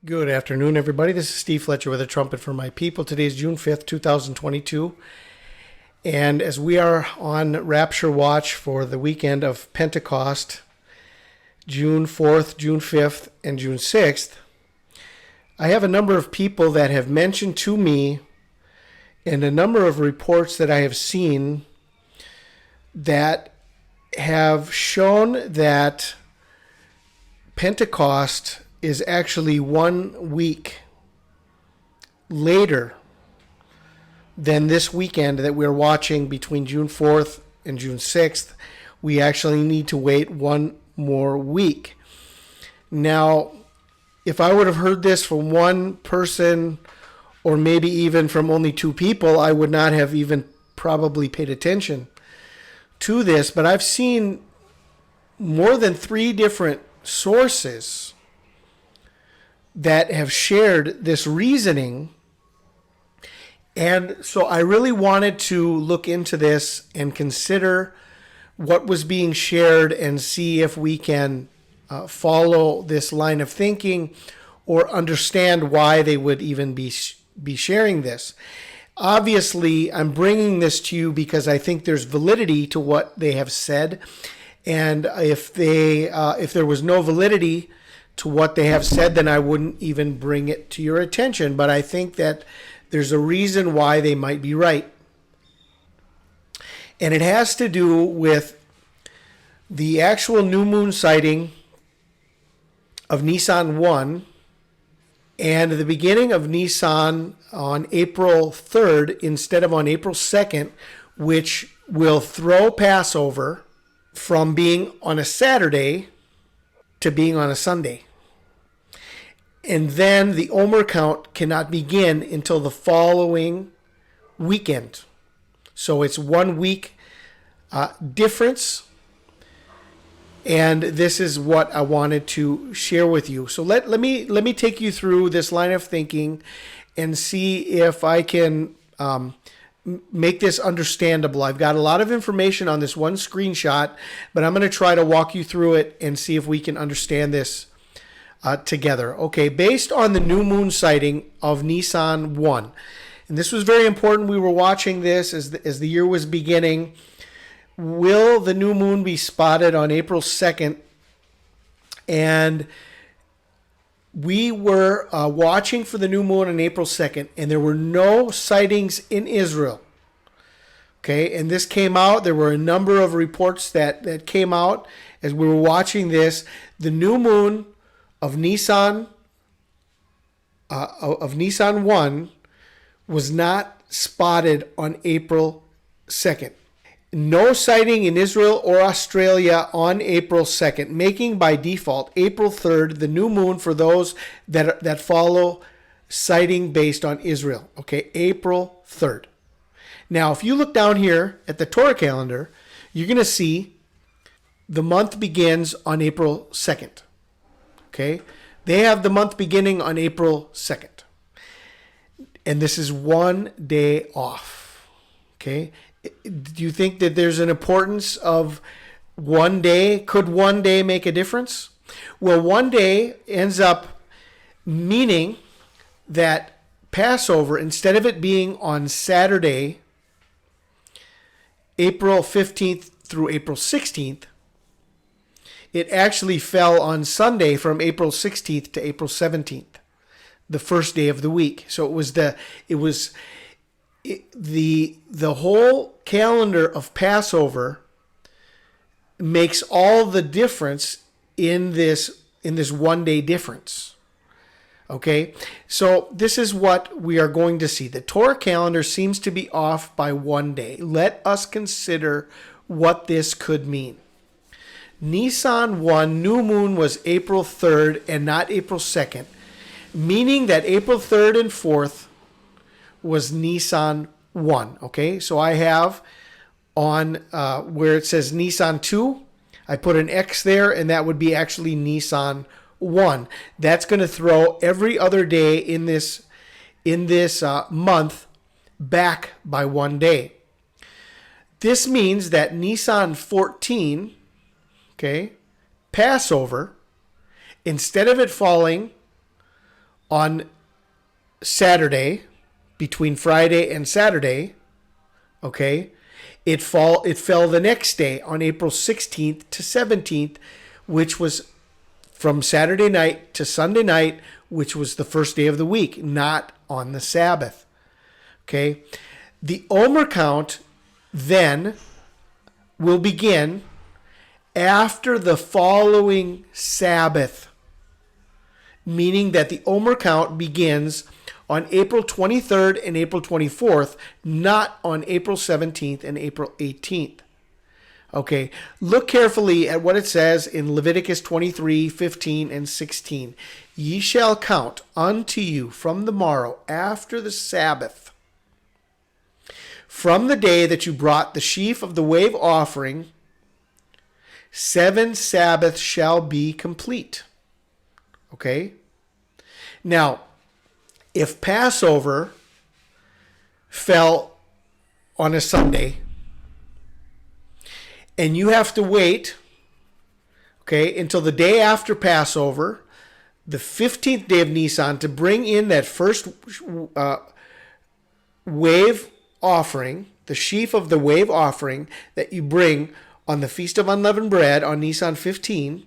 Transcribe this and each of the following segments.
Good afternoon, everybody. This is Steve Fletcher with a trumpet for my people. Today is June 5th, 2022. And as we are on Rapture Watch for the weekend of Pentecost, June 4th, June 5th, and June 6th, I have a number of people that have mentioned to me and a number of reports that I have seen that have shown that Pentecost is actually 1 week later than this weekend that we're watching between June 4th and June 6th. We actually need to wait one more week. Now, if I would have heard this from one person or maybe even from only two people, I would not have even probably paid attention to this. But I've seen more than three different sources that have shared this reasoning. And so I really wanted to look into this and consider what was being shared and see if we can follow this line of thinking or understand why they would even be sharing this. Obviously, I'm bringing this to you because I think there's validity to what they have said. And if there was no validity to what they have said, then I wouldn't even bring it to your attention. But I think that there's a reason why they might be right. And it has to do with the actual new moon sighting of Nisan 1 and the beginning of Nisan on April 3rd instead of on April 2nd, which will throw Passover from being on a Saturday to being on a Sunday. And then the Omer count cannot begin until the following weekend. So it's 1 week difference. And this is what I wanted to share with you. So let me take you through this line of thinking and see if I can make this understandable. I've got a lot of information on this one screenshot, but I'm going to try to walk you through it and see if we can understand this together. Okay, based on the new moon sighting of Nisan 1, and this was very important. We were watching this as the year was beginning. Will the new moon be spotted on April 2nd? And we were watching for the new moon on April 2nd, and there were no sightings in Israel. Okay, and this came out. There were a number of reports that came out as we were watching this. The new moon of Nisan 1 was not spotted on April 2nd. No sighting in Israel or Australia on April 2nd, making by default April 3rd the new moon for those that follow sighting based on Israel. Okay, April 3rd. Now, if you look down here at the Torah calendar, you're going to see the month begins on April 2nd. Okay, they have the month beginning on April 2nd. And this is 1 day off. Okay, do you think that there's an importance of 1 day? Could 1 day make a difference? Well, 1 day ends up meaning that Passover, instead of it being on Saturday, April 15th through April 16th, it actually fell on Sunday from April 16th to April 17th, the first day of the week. So the whole calendar of Passover makes all the difference in this 1 day difference. Okay, so this is what we are going to see. The Torah calendar seems to be off by 1 day. Let us consider what this could mean. Nisan 1 new moon was April 3rd and not April 2nd, meaning that April 3rd and 4th was Nisan 1. Okay, so I have on where it says Nisan 2, I put an X there, and that would be actually Nisan 1. That's going to throw every other day in this month back by 1 day. This means that Nisan 14, okay, Passover, instead of it falling on Saturday, between Friday and Saturday, okay, it fell the next day on April 16th to 17th, which was from Saturday night to Sunday night, which was the first day of the week, not on the Sabbath. Okay, the Omer count then will begin after the following Sabbath, meaning that the Omer count begins on April 23rd and April 24th, not on April 17th and April 18th. Okay, look carefully at what it says in Leviticus 23, 15, and 16. Ye shall count unto you from the morrow after the Sabbath, from the day that you brought the sheaf of the wave offering, 7 Sabbaths shall be complete. Okay? Now, if Passover fell on a Sunday, and you have to wait, okay, until the day after Passover, the 15th day of Nisan, to bring in that first wave offering, the sheaf of the wave offering that you bring on the Feast of Unleavened Bread on Nisan 15.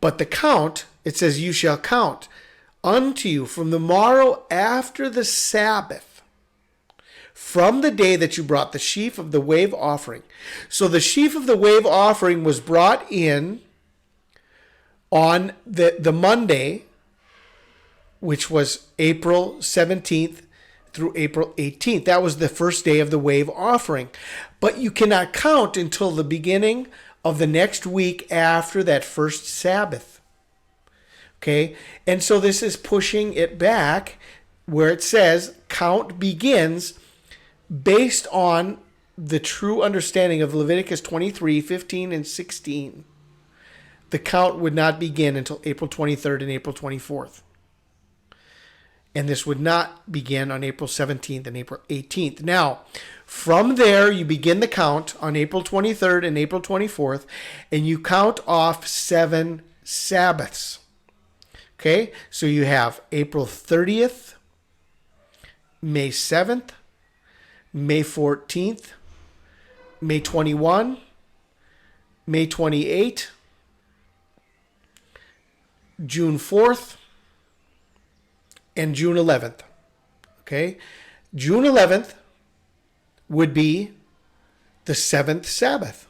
But the count, it says, you shall count unto you from the morrow after the Sabbath, from the day that you brought the sheaf of the wave offering. So the sheaf of the wave offering was brought in on the Monday, which was April 17th through April 18th. That was the first day of the wave offering. But you cannot count until the beginning of the next week after that first Sabbath. Okay? And so this is pushing it back where it says count begins based on the true understanding of Leviticus 23, 15, and 16. The count would not begin until April 23rd and April 24th. And this would not begin on April 17th and April 18th. Now, from there, you begin the count on April 23rd and April 24th, and you count off 7 Sabbaths. Okay? So you have April 30th, May 7th, May 14th, May 21, May 28, June 4th, and June 11th. Okay? June 11th would be the 7th Sabbath.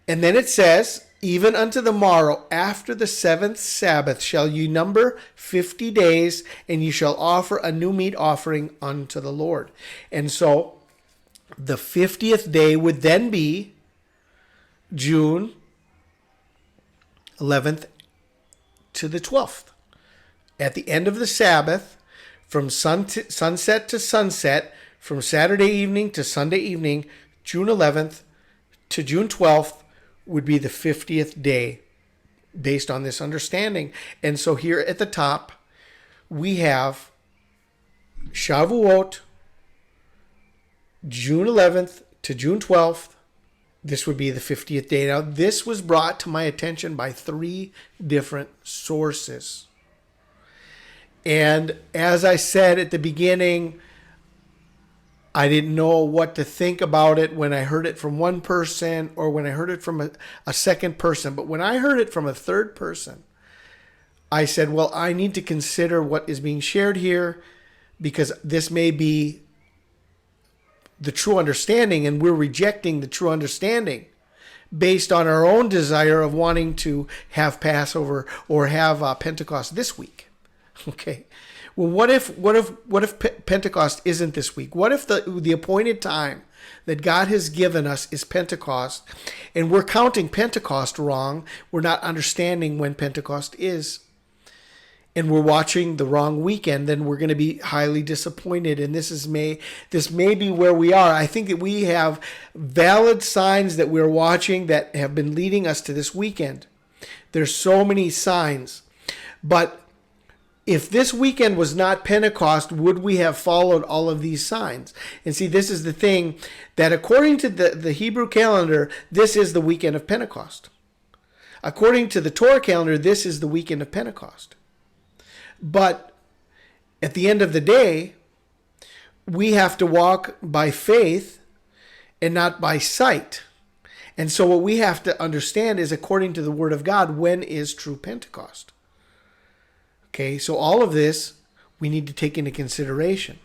And then it says, even unto the morrow after the 7th Sabbath shall you number 50 days, and you shall offer a new meat offering unto the Lord. And so the 50th day would then be June 11th to the 12th. At the end of the Sabbath, from sunset to sunset, from Saturday evening to Sunday evening, June 11th to June 12th would be the 50th day based on this understanding. And so here at the top, we have Shavuot, June 11th to June 12th. This would be the 50th day. Now, this was brought to my attention by 3 different sources. And as I said at the beginning, I didn't know what to think about it when I heard it from one person or when I heard it from a second person. But when I heard it from a third person, I said, well, I need to consider what is being shared here, because this may be the true understanding, and we're rejecting the true understanding based on our own desire of wanting to have Passover or have Pentecost this week. Okay. Well, what if Pentecost isn't this week? What if the appointed time that God has given us is Pentecost, and we're counting Pentecost wrong? We're not understanding when Pentecost is, and we're watching the wrong weekend. Then we're going to be highly disappointed. And this may be where we are. I think that we have valid signs that we're watching that have been leading us to this weekend. There's so many signs, but if this weekend was not Pentecost, would we have followed all of these signs? And see, this is the thing, that according to the Hebrew calendar, this is the weekend of Pentecost. According to the Torah calendar, this is the weekend of Pentecost. But at the end of the day, we have to walk by faith and not by sight. And so what we have to understand is, according to the Word of God, when is true Pentecost? Okay, so all of this we need to take into consideration.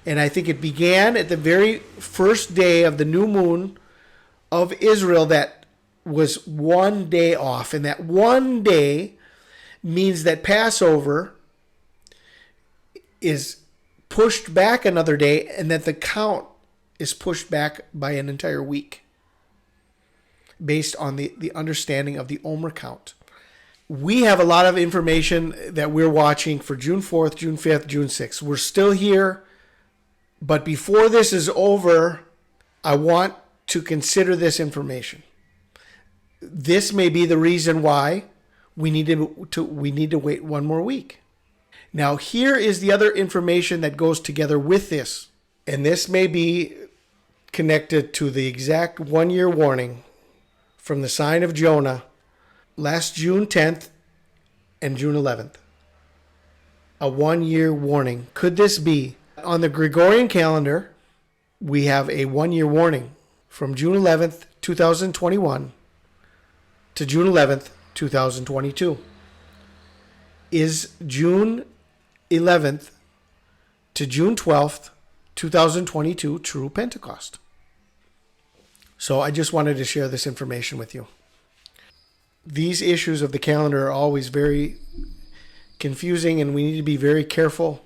And I think it began at the very first day of the new moon of Israel, that was one day off. And that one day means that Passover is pushed back another day, and that the count is pushed back by an entire week based on the understanding of the Omer count. We have a lot of information that we're watching for June 4th, June 5th, June 6th. We're still here, but before this is over, I want to consider this information. This may be the reason why we need to wait one more week. Now, here is the other information that goes together with this, and this may be connected to the exact 1 year warning from the sign of Jonah last June 10th and June 11th. A 1 year warning. Could this be? On the Gregorian calendar, we have a 1 year warning from June 11th, 2021 to June 11th, 2022. Is June 11th to June 12th, 2022 true Pentecost? So I just wanted to share this information with you. These issues of the calendar are always very confusing, and we need to be very careful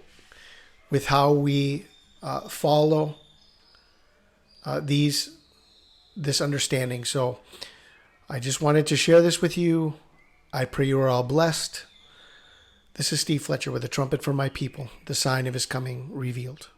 with how we follow this understanding. So I just wanted to share this with you. I pray you are all blessed. This is Steve Fletcher with a trumpet for my people, the sign of his coming revealed.